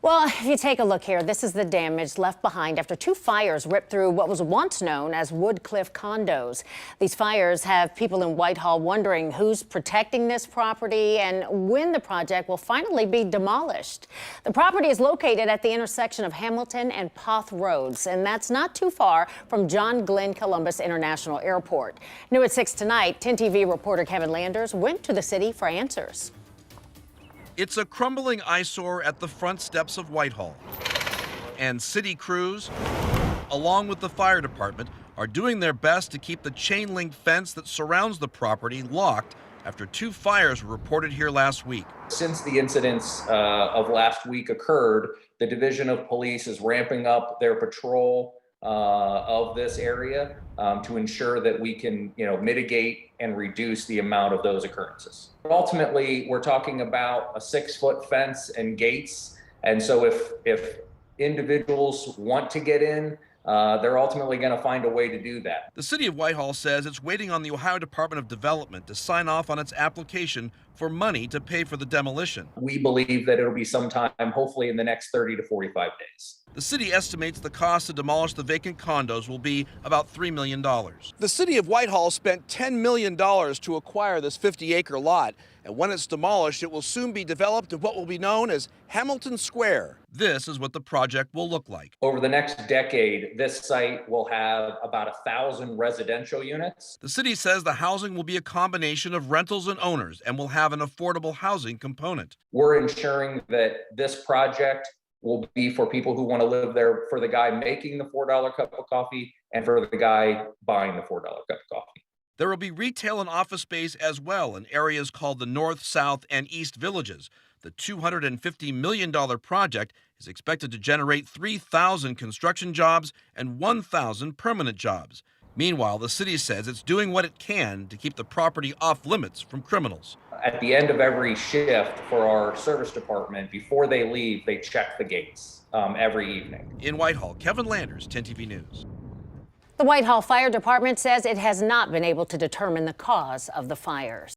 Well, if you take a look here, this is the damage left behind after two fires ripped through what was once known as Woodcliff condos. These fires have people in Whitehall wondering who's protecting this property and when the project will finally be demolished. The property is located at the intersection of Hamilton and Poth Roads, and that's not too far from John Glenn Columbus International Airport. New at 6 tonight, 10 TV reporter Kevin Landers went to the city for answers. It's a crumbling eyesore at the front steps of Whitehall. And city crews, along with the fire department, are doing their best to keep the chain-link fence that surrounds the property locked after two fires were reported here last week. Since the incidents of last week occurred, the Division of Police is ramping up their patrol of this area to ensure that we can, mitigate and reduce the amount of those occurrences. But ultimately, we're talking about a 6-foot fence and gates, and so if individuals want to get in, they're ultimately going to find a way to do that. The city of Whitehall says it's waiting on the Ohio Department of Development to sign off on its application for money to pay for the demolition. We believe that it'll be sometime, hopefully in the next 30 to 45 days. The city estimates the cost to demolish the vacant condos will be about $3 million. The city of Whitehall spent $10 million to acquire this 50-acre lot, and when it's demolished, it will soon be developed in what will be known as Hamilton Square. This is what the project will look like. Over the next decade, this site will have about 1,000 residential units. The city says the housing will be a combination of rentals and owners and will have an affordable housing component. We're ensuring that this project will be for people who want to live there, for the guy making the $4 cup of coffee and for the guy buying the $4 cup of coffee. There will be retail and office space as well in areas called the North, South, and East Villages. The $250 million project is expected to generate 3,000 construction jobs and 1,000 permanent jobs. Meanwhile, the city says it's doing what it can to keep the property off limits from criminals. At the end of every shift for our service department, before they leave, they check the gates every evening. In Whitehall, Kevin Landers, 10 TV News. The Whitehall Fire Department says it has not been able to determine the cause of the fires.